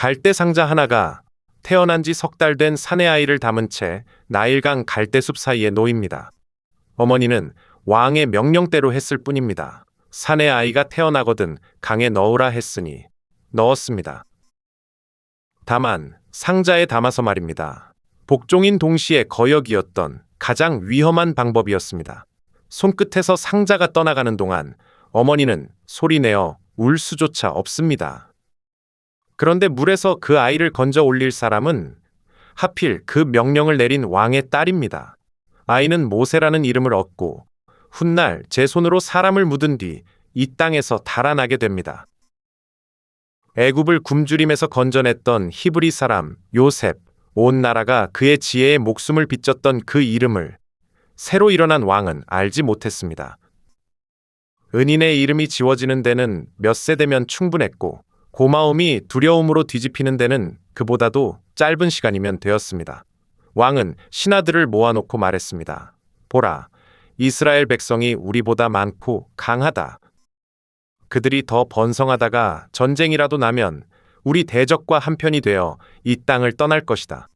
갈대 상자 하나가 태어난 지 석 달 된 사내 아이를 담은 채 나일강 갈대숲 사이에 놓입니다. 어머니는 왕의 명령대로 했을 뿐입니다. 사내 아이가 태어나거든 강에 넣으라 했으니 넣었습니다. 다만 상자에 담아서 말입니다. 복종인 동시에 거역이었던 가장 위험한 방법이었습니다. 손끝에서 상자가 떠나가는 동안 어머니는 소리내어 울 수조차 없습니다. 그런데 물에서 그 아이를 건져 올릴 사람은 하필 그 명령을 내린 왕의 딸입니다. 아이는 모세라는 이름을 얻고 훗날 제 손으로 사람을 묻은 뒤 이 땅에서 달아나게 됩니다. 애굽을 굶주림에서 건져냈던 히브리 사람 요셉, 온 나라가 그의 지혜에 목숨을 비쳤던 그 이름을 새로 일어난 왕은 알지 못했습니다. 은인의 이름이 지워지는 데는 몇 세대면 충분했고 고마움이 두려움으로 뒤집히는 데는 그보다도 짧은 시간이면 되었습니다. 왕은 신하들을 모아놓고 말했습니다. 보라, 이스라엘 백성이 우리보다 많고 강하다. 그들이 더 번성하다가 전쟁이라도 나면 우리 대적과 한편이 되어 이 땅을 떠날 것이다.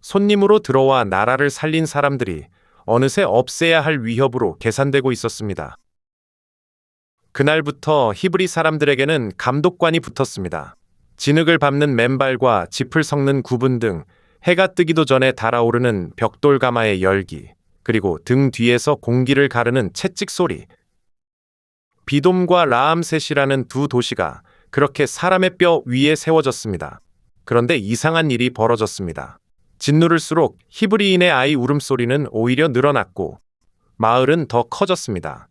손님으로 들어와 나라를 살린 사람들이 어느새 없애야 할 위협으로 계산되고 있었습니다. 그날부터 히브리 사람들에게는 감독관이 붙었습니다. 진흙을 밟는 맨발과 짚을 섞는 구분 등 해가 뜨기도 전에 달아오르는 벽돌 가마의 열기, 그리고 등 뒤에서 공기를 가르는 채찍 소리. 비돔과 라암셋이라는 두 도시가 그렇게 사람의 뼈 위에 세워졌습니다. 그런데 이상한 일이 벌어졌습니다. 짓누를수록 히브리인의 아이 울음소리는 오히려 늘어났고 마을은 더 커졌습니다.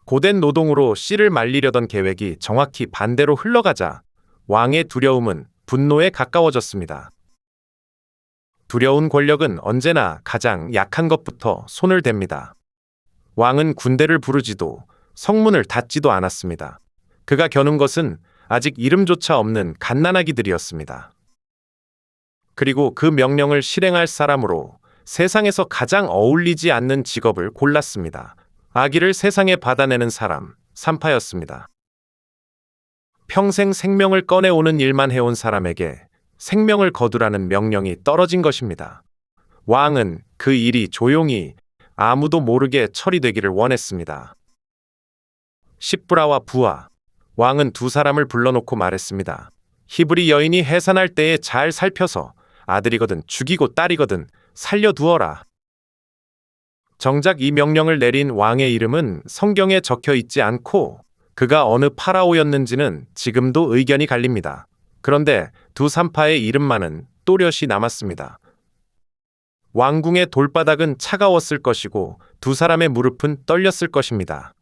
고된 노동으로 씨를 말리려던 계획이 정확히 반대로 흘러가자 왕의 두려움은 분노에 가까워졌습니다. 두려운 권력은 언제나 가장 약한 것부터 손을 댑니다. 왕은 군대를 부르지도 성문을 닫지도 않았습니다. 그가 겨눈 것은 아직 이름조차 없는 갓난아기들이었습니다. 그리고 그 명령을 실행할 사람으로 세상에서 가장 어울리지 않는 직업을 골랐습니다. 아기를 세상에 받아내는 사람, 산파였습니다. 평생 생명을 꺼내오는 일만 해온 사람에게 생명을 거두라는 명령이 떨어진 것입니다. 왕은 그 일이 조용히 아무도 모르게 처리되기를 원했습니다. 십브라와 부하, 왕은 두 사람을 불러놓고 말했습니다. 히브리 여인이 해산할 때에 잘 살펴서 아들이거든 죽이고 딸이거든 살려두어라. 정작 이 명령을 내린 왕의 이름은 성경에 적혀 있지 않고 그가 어느 파라오였는지는 지금도 의견이 갈립니다. 그런데 두 산파의 이름만은 또렷이 남았습니다. 왕궁의 돌바닥은 차가웠을 것이고 두 사람의 무릎은 떨렸을 것입니다.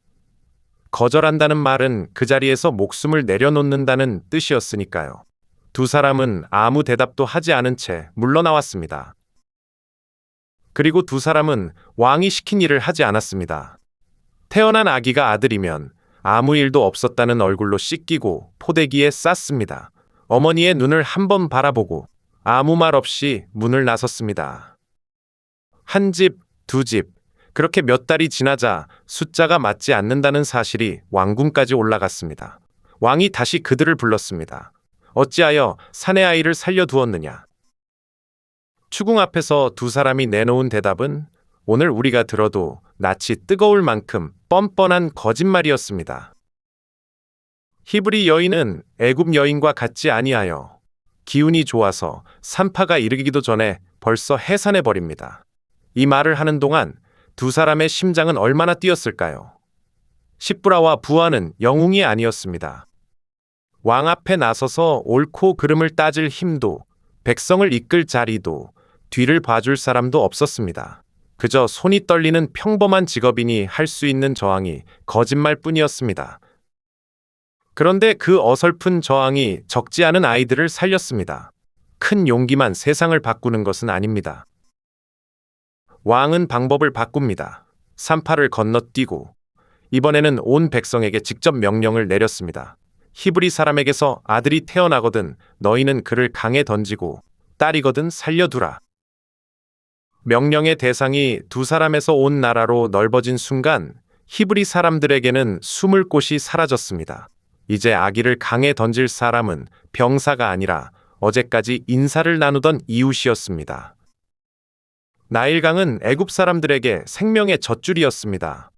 거절한다는 말은 그 자리에서 목숨을 내려놓는다는 뜻이었으니까요. 두 사람은 아무 대답도 하지 않은 채 물러나왔습니다. 그리고 두 사람은 왕이 시킨 일을 하지 않았습니다. 태어난 아기가 아들이면 아무 일도 없었다는 얼굴로 씻기고 포대기에 쌌습니다. 어머니의 눈을 한 번 바라보고 아무 말 없이 문을 나섰습니다. 한 집, 두 집, 그렇게 몇 달이 지나자 숫자가 맞지 않는다는 사실이 왕궁까지 올라갔습니다. 왕이 다시 그들을 불렀습니다. 어찌하여 사내 아이를 살려두었느냐? 추궁 앞에서 두 사람이 내놓은 대답은 오늘 우리가 들어도 낯이 뜨거울 만큼 뻔뻔한 거짓말이었습니다. 히브리 여인은 애굽 여인과 같지 아니하여 기운이 좋아서 산파가 이르기도 전에 벌써 해산해버립니다. 이 말을 하는 동안 두 사람의 심장은 얼마나 뛰었을까요? 십브라와 부하는 영웅이 아니었습니다. 왕 앞에 나서서 옳고 그름을 따질 힘도, 백성을 이끌 자리도, 뒤를 봐줄 사람도 없었습니다. 그저 손이 떨리는 평범한 직업인이 할 수 있는 저항이 거짓말뿐이었습니다. 그런데 그 어설픈 저항이 적지 않은 아이들을 살렸습니다. 큰 용기만 세상을 바꾸는 것은 아닙니다. 왕은 방법을 바꿉니다. 산파를 건너뛰고 이번에는 온 백성에게 직접 명령을 내렸습니다. 히브리 사람에게서 아들이 태어나거든 너희는 그를 강에 던지고 딸이거든 살려두라. 명령의 대상이 두 사람에서 온 나라로 넓어진 순간 히브리 사람들에게는 숨을 곳이 사라졌습니다. 이제 아기를 강에 던질 사람은 병사가 아니라 어제까지 인사를 나누던 이웃이었습니다. 나일강은 애굽 사람들에게 생명의 젖줄이었습니다.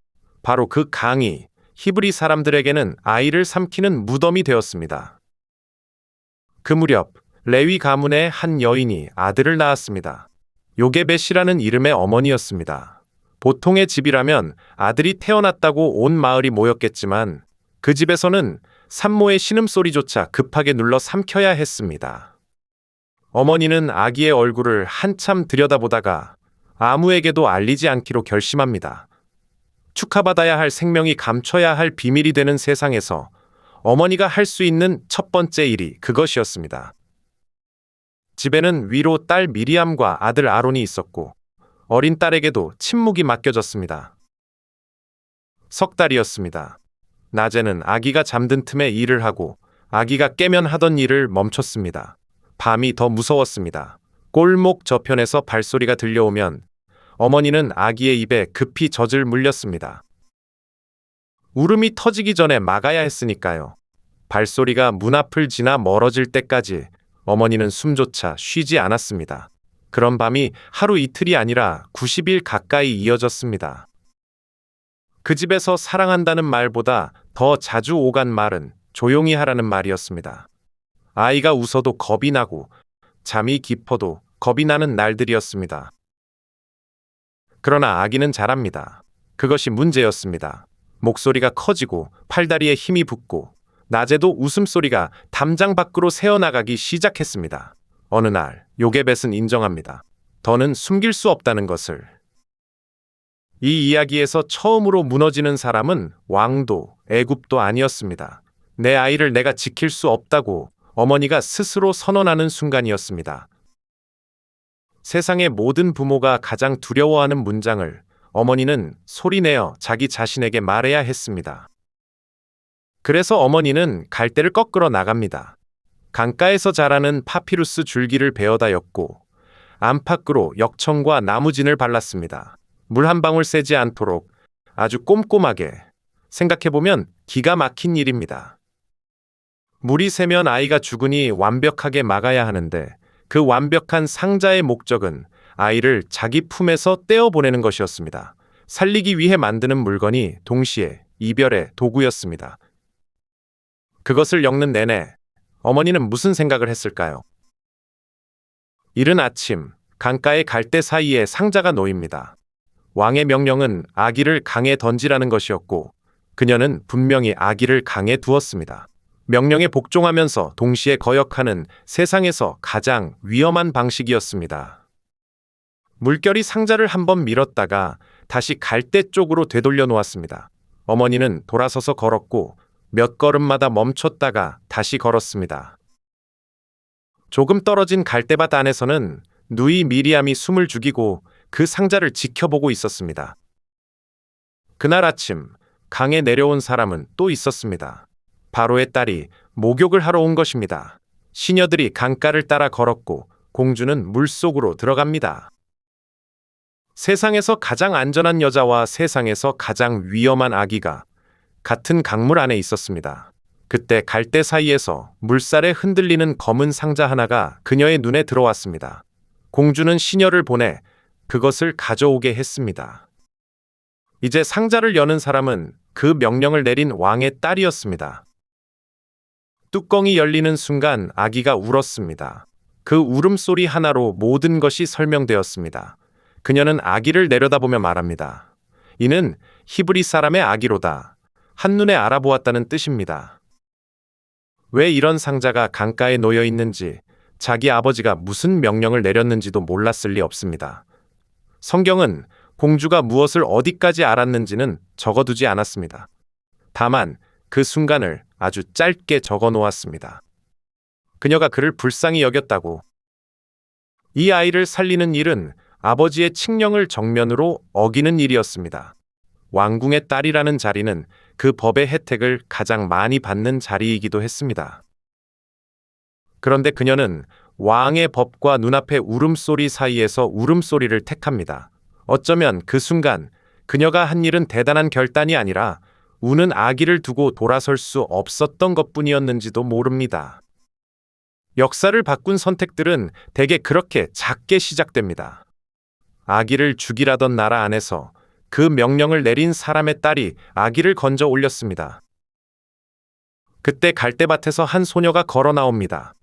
바로 그 강이 히브리 사람들에게는 아이를 삼키는 무덤이 되었습니다. 그 무렵 레위 가문의 한 여인이 아들을 낳았습니다. 요게벳이라는 이름의 어머니였습니다. 보통의 집이라면 아들이 태어났다고 온 마을이 모였겠지만 그 집에서는 산모의 신음소리조차 급하게 눌러 삼켜야 했습니다. 어머니는 아기의 얼굴을 한참 들여다보다가 아무에게도 알리지 않기로 결심합니다. 축하받아야 할 생명이 감춰야 할 비밀이 되는 세상에서 어머니가 할 수 있는 첫 번째 일이 그것이었습니다. 집에는 위로 딸 미리암과 아들 아론이 있었고 어린 딸에게도 침묵이 맡겨졌습니다. 석 달이었습니다. 낮에는 아기가 잠든 틈에 일을 하고 아기가 깨면 하던 일을 멈췄습니다. 밤이 더 무서웠습니다. 골목 저편에서 발소리가 들려오면 어머니는 아기의 입에 급히 젖을 물렸습니다. 울음이 터지기 전에 막아야 했으니까요. 발소리가 문 앞을 지나 멀어질 때까지 어머니는 숨조차 쉬지 않았습니다. 그런 밤이 하루 이틀이 아니라 90일 가까이 이어졌습니다. 그 집에서 사랑한다는 말보다 더 자주 오간 말은 조용히 하라는 말이었습니다. 아이가 웃어도 겁이 나고 잠이 깊어도 겁이 나는 날들이었습니다. 그러나 아기는 자랍니다. 그것이 문제였습니다. 목소리가 커지고 팔다리에 힘이 붙고 낮에도 웃음소리가 담장 밖으로 새어나가기 시작했습니다. 어느 날 요게벳은 인정합니다. 더는 숨길 수 없다는 것을. 이 이야기에서 처음으로 무너지는 사람은 왕도 애굽도 아니었습니다. 내 아이를 내가 지킬 수 없다고 어머니가 스스로 선언하는 순간이었습니다. 세상의 모든 부모가 가장 두려워하는 문장을 어머니는 소리내어 자기 자신에게 말해야 했습니다. 그래서 어머니는 갈대를 꺾으러 나갑니다. 강가에서 자라는 파피루스 줄기를 베어다 엮고 안팎으로 역청과 나무진을 발랐습니다. 물 한 방울 새지 않도록 아주 꼼꼼하게. 생각해보면 기가 막힌 일입니다. 물이 새면 아이가 죽으니 완벽하게 막아야 하는데 그 완벽한 상자의 목적은 아이를 자기 품에서 떼어보내는 것이었습니다. 살리기 위해 만드는 물건이 동시에 이별의 도구였습니다. 그것을 엮는 내내 어머니는 무슨 생각을 했을까요? 이른 아침 강가의 갈대 사이에 상자가 놓입니다. 왕의 명령은 아기를 강에 던지라는 것이었고 그녀는 분명히 아기를 강에 두었습니다. 명령에 복종하면서 동시에 거역하는 세상에서 가장 위험한 방식이었습니다. 물결이 상자를 한번 밀었다가 다시 갈대 쪽으로 되돌려 놓았습니다. 어머니는 돌아서서 걸었고 몇 걸음마다 멈췄다가 다시 걸었습니다. 조금 떨어진 갈대밭 안에서는 누이 미리암이 숨을 죽이고 그 상자를 지켜보고 있었습니다. 그날 아침 강에 내려온 사람은 또 있었습니다. 바로의 딸이 목욕을 하러 온 것입니다. 시녀들이 강가를 따라 걸었고 공주는 물속으로 들어갑니다. 세상에서 가장 안전한 여자와 세상에서 가장 위험한 아기가 같은 강물 안에 있었습니다. 그때 갈대 사이에서 물살에 흔들리는 검은 상자 하나가 그녀의 눈에 들어왔습니다. 공주는 시녀를 보내 그것을 가져오게 했습니다. 이제 상자를 여는 사람은 그 명령을 내린 왕의 딸이었습니다. 뚜껑이 열리는 순간 아기가 울었습니다. 그 울음소리 하나로 모든 것이 설명되었습니다. 그녀는 아기를 내려다보며 말합니다. 이는 히브리 사람의 아기로다. 한눈에 알아보았다는 뜻입니다. 왜 이런 상자가 강가에 놓여 있는지, 자기 아버지가 무슨 명령을 내렸는지도 몰랐을 리 없습니다. 성경은 공주가 무엇을 어디까지 알았는지는 적어두지 않았습니다. 다만 그 순간을 아주 짧게 적어 놓았습니다. 그녀가 그를 불쌍히 여겼다고. 이 아이를 살리는 일은 아버지의 칙령을 정면으로 어기는 일이었습니다. 왕궁의 딸이라는 자리는 그 법의 혜택을 가장 많이 받는 자리이기도 했습니다. 그런데 그녀는 왕의 법과 눈앞의 울음소리 사이에서 울음소리를 택합니다. 어쩌면 그 순간 그녀가 한 일은 대단한 결단이 아니라 우는 아기를 두고 돌아설 수 없었던 것뿐이었는지도 모릅니다. 역사를 바꾼 선택들은 대개 그렇게 작게 시작됩니다. 아기를 죽이라던 나라 안에서 그 명령을 내린 사람의 딸이 아기를 건져 올렸습니다. 그때 갈대밭에서 한 소녀가 걸어 나옵니다.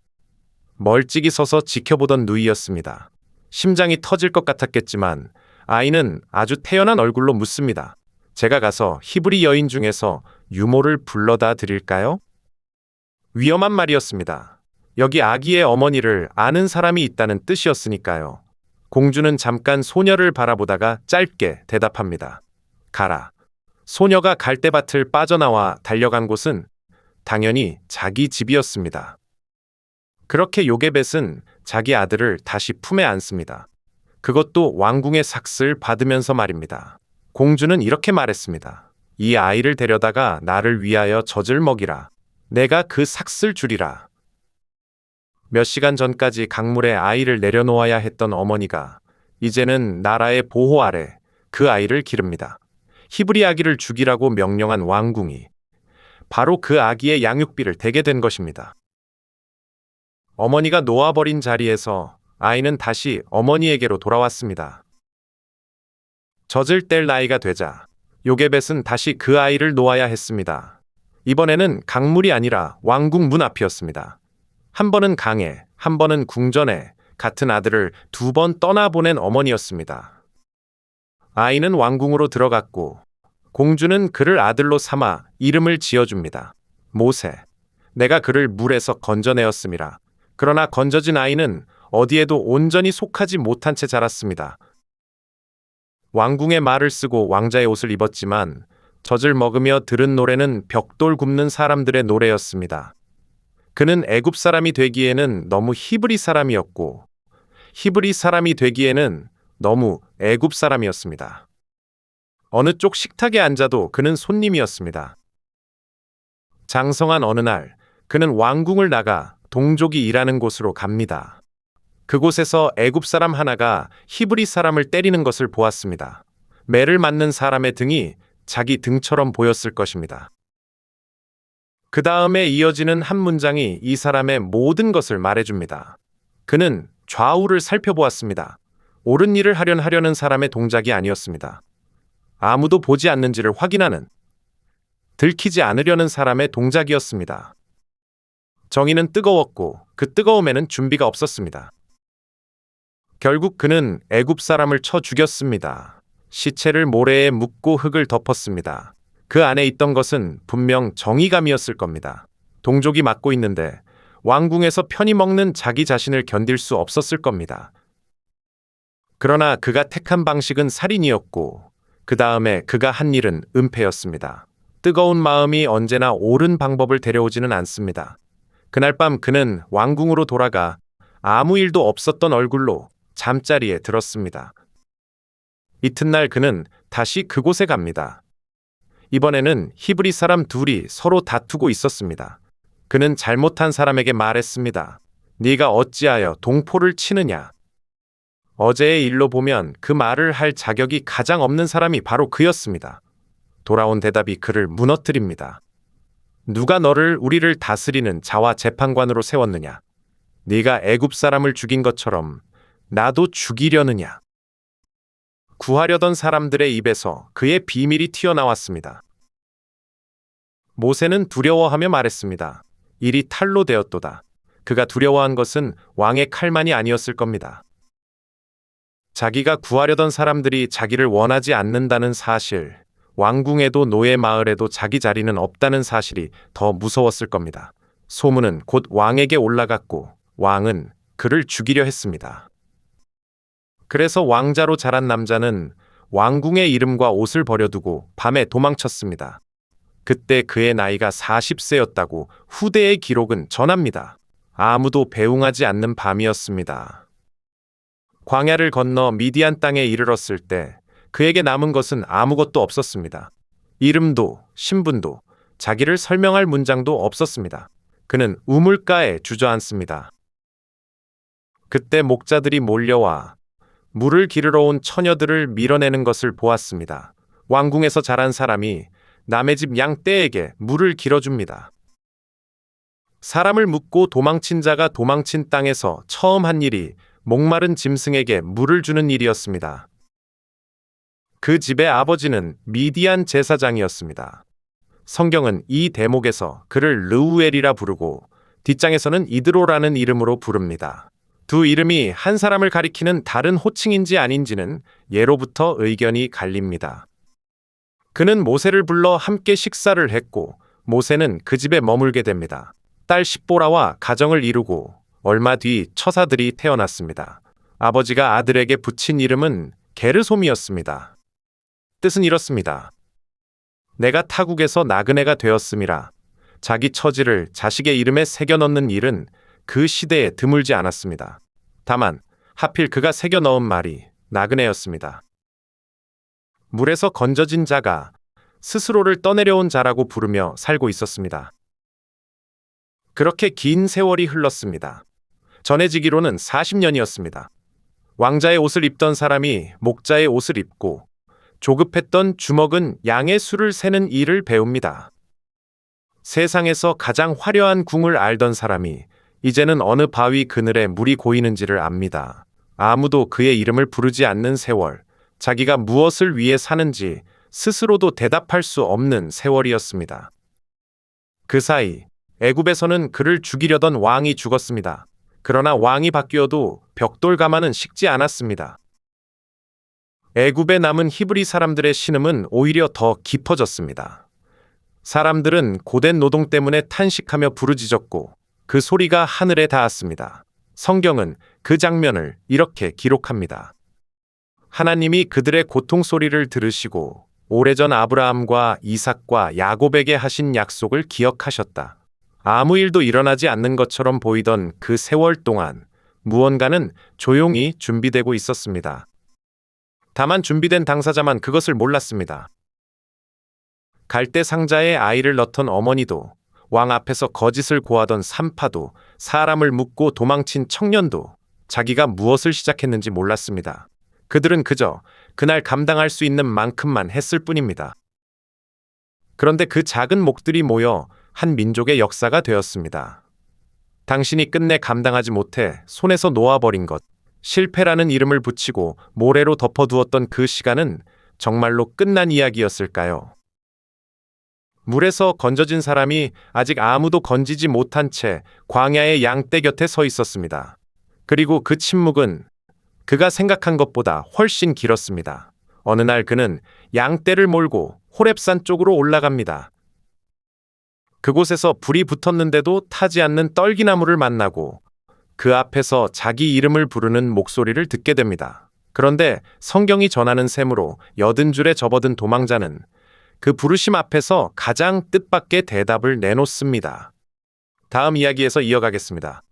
멀찍이 서서 지켜보던 누이였습니다. 심장이 터질 것 같았겠지만 아이는 아주 태연한 얼굴로 묻습니다. 제가 가서 히브리 여인 중에서 유모를 불러다 드릴까요? 위험한 말이었습니다. 여기 아기의 어머니를 아는 사람이 있다는 뜻이었으니까요. 공주는 잠깐 소녀를 바라보다가 짧게 대답합니다. 가라. 소녀가 갈대밭을 빠져나와 달려간 곳은 당연히 자기 집이었습니다. 그렇게 요게벳은 자기 아들을 다시 품에 안습니다. 그것도 왕궁의 삭슬 받으면서 말입니다. 공주는 이렇게 말했습니다. 이 아이를 데려다가 나를 위하여 젖을 먹이라. 내가 그 삭슬 주리라. 몇 시간 전까지 강물에 아이를 내려놓아야 했던 어머니가 이제는 나라의 보호 아래 그 아이를 기릅니다. 히브리 아기를 죽이라고 명령한 왕궁이 바로 그 아기의 양육비를 대게 된 것입니다. 어머니가 놓아버린 자리에서 아이는 다시 어머니에게로 돌아왔습니다. 젖을 뗄 나이가 되자 요게벳은 다시 그 아이를 놓아야 했습니다. 이번에는 강물이 아니라 왕궁 문 앞이었습니다. 한 번은 강에, 한 번은 궁전에 같은 아들을 2번 떠나보낸 어머니였습니다. 아이는 왕궁으로 들어갔고 공주는 그를 아들로 삼아 이름을 지어줍니다. 모세. 내가 그를 물에서 건져내었음이라. 그러나 건져진 아이는 어디에도 온전히 속하지 못한 채 자랐습니다. 왕궁의 말을 쓰고 왕자의 옷을 입었지만 젖을 먹으며 들은 노래는 벽돌 굽는 사람들의 노래였습니다. 그는 애굽 사람이 되기에는 너무 히브리 사람이었고 히브리 사람이 되기에는 너무 애굽 사람이었습니다. 어느 쪽 식탁에 앉아도 그는 손님이었습니다. 장성한 어느 날 그는 왕궁을 나가 동족이 일하는 곳으로 갑니다. 그곳에서 애굽 사람 하나가 히브리 사람을 때리는 것을 보았습니다. 매를 맞는 사람의 등이 자기 등처럼 보였을 것입니다. 그 다음에 이어지는 한 문장이 이 사람의 모든 것을 말해줍니다. 그는 좌우를 살펴보았습니다. 옳은 일을 하려는 사람의 동작이 아니었습니다. 아무도 보지 않는지를 확인하는, 들키지 않으려는 사람의 동작이었습니다. 정의는 뜨거웠고 그 뜨거움에는 준비가 없었습니다. 결국 그는 애굽 사람을 쳐 죽였습니다. 시체를 모래에 묻고 흙을 덮었습니다. 그 안에 있던 것은 분명 정의감이었을 겁니다. 동족이 맡고 있는데 왕궁에서 편히 먹는 자기 자신을 견딜 수 없었을 겁니다. 그러나 그가 택한 방식은 살인이었고 그 다음에 그가 한 일은 은폐였습니다. 뜨거운 마음이 언제나 옳은 방법을 데려오지는 않습니다. 그날 밤 그는 왕궁으로 돌아가 아무 일도 없었던 얼굴로 잠자리에 들었습니다. 이튿날 그는 다시 그곳에 갑니다. 이번에는 히브리 사람 둘이 서로 다투고 있었습니다. 그는 잘못한 사람에게 말했습니다. 네가 어찌하여 동포를 치느냐? 어제의 일로 보면 그 말을 할 자격이 가장 없는 사람이 바로 그였습니다. 돌아온 대답이 그를 무너뜨립니다. 누가 너를 우리를 다스리는 자와 재판관으로 세웠느냐? 네가 애굽 사람을 죽인 것처럼 나도 죽이려느냐? 구하려던 사람들의 입에서 그의 비밀이 튀어나왔습니다. 모세는 두려워하며 말했습니다. 일이 탈로 되었도다. 그가 두려워한 것은 왕의 칼만이 아니었을 겁니다. 자기가 구하려던 사람들이 자기를 원하지 않는다는 사실, 왕궁에도 노예 마을에도 자기 자리는 없다는 사실이 더 무서웠을 겁니다. 소문은 곧 왕에게 올라갔고 왕은 그를 죽이려 했습니다. 그래서 왕자로 자란 남자는 왕궁의 이름과 옷을 버려두고 밤에 도망쳤습니다. 그때 그의 나이가 40세였다고 후대의 기록은 전합니다. 아무도 배웅하지 않는 밤이었습니다. 광야를 건너 미디안 땅에 이르렀을 때 그에게 남은 것은 아무것도 없었습니다. 이름도 신분도 자기를 설명할 문장도 없었습니다. 그는 우물가에 주저앉습니다. 그때 목자들이 몰려와 물을 기르러 온 처녀들을 밀어내는 것을 보았습니다. 왕궁에서 자란 사람이 남의 집 양떼에게 물을 길어줍니다. 사람을 묻고 도망친 자가 도망친 땅에서 처음 한 일이 목마른 짐승에게 물을 주는 일이었습니다. 그 집의 아버지는 미디안 제사장이었습니다. 성경은 이 대목에서 그를 르우엘이라 부르고 뒷장에서는 이드로라는 이름으로 부릅니다. 두 이름이 한 사람을 가리키는 다른 호칭인지 아닌지는 예로부터 의견이 갈립니다. 그는 모세를 불러 함께 식사를 했고 모세는 그 집에 머물게 됩니다. 딸 십보라와 가정을 이루고 얼마 뒤 처사들이 태어났습니다. 아버지가 아들에게 붙인 이름은 게르솜이었습니다. 뜻은 이렇습니다. 내가 타국에서 나그네가 되었음이라. 자기 처지를 자식의 이름에 새겨 넣는 일은 그 시대에 드물지 않았습니다. 다만 하필 그가 새겨 넣은 말이 나그네였습니다. 물에서 건져진 자가 스스로를 떠내려온 자라고 부르며 살고 있었습니다. 그렇게 긴 세월이 흘렀습니다. 전해지기로는 40년이었습니다. 왕자의 옷을 입던 사람이 목자의 옷을 입고 조급했던 주먹은 양의 수를 세는 일을 배웁니다. 세상에서 가장 화려한 궁을 알던 사람이 이제는 어느 바위 그늘에 물이 고이는지를 압니다. 아무도 그의 이름을 부르지 않는 세월, 자기가 무엇을 위해 사는지 스스로도 대답할 수 없는 세월이었습니다. 그 사이 애굽에서는 그를 죽이려던 왕이 죽었습니다. 그러나 왕이 바뀌어도 벽돌 가마는 식지 않았습니다. 애굽에 남은 히브리 사람들의 신음은 오히려 더 깊어졌습니다. 사람들은 고된 노동 때문에 탄식하며 부르짖었고 그 소리가 하늘에 닿았습니다. 성경은 그 장면을 이렇게 기록합니다. 하나님이 그들의 고통 소리를 들으시고 오래전 아브라함과 이삭과 야곱에게 하신 약속을 기억하셨다. 아무 일도 일어나지 않는 것처럼 보이던 그 세월 동안 무언가는 조용히 준비되고 있었습니다. 다만 준비된 당사자만 그것을 몰랐습니다. 갈대 상자에 아이를 넣던 어머니도, 왕 앞에서 거짓을 고하던 산파도, 사람을 묻고 도망친 청년도 자기가 무엇을 시작했는지 몰랐습니다. 그들은 그저 그날 감당할 수 있는 만큼만 했을 뿐입니다. 그런데 그 작은 목들이 모여 한 민족의 역사가 되었습니다. 당신이 끝내 감당하지 못해 손에서 놓아버린 것, 실패라는 이름을 붙이고 모래로 덮어두었던 그 시간은 정말로 끝난 이야기였을까요? 물에서 건져진 사람이 아직 아무도 건지지 못한 채 광야의 양떼 곁에 서 있었습니다. 그리고 그 침묵은 그가 생각한 것보다 훨씬 길었습니다. 어느 날 그는 양떼를 몰고 호렙산 쪽으로 올라갑니다. 그곳에서 불이 붙었는데도 타지 않는 떨기나무를 만나고 그 앞에서 자기 이름을 부르는 목소리를 듣게 됩니다. 그런데 성경이 전하는 셈으로 80줄에 접어든 도망자는 그 부르심 앞에서 가장 뜻밖의 대답을 내놓습니다. 다음 이야기에서 이어가겠습니다.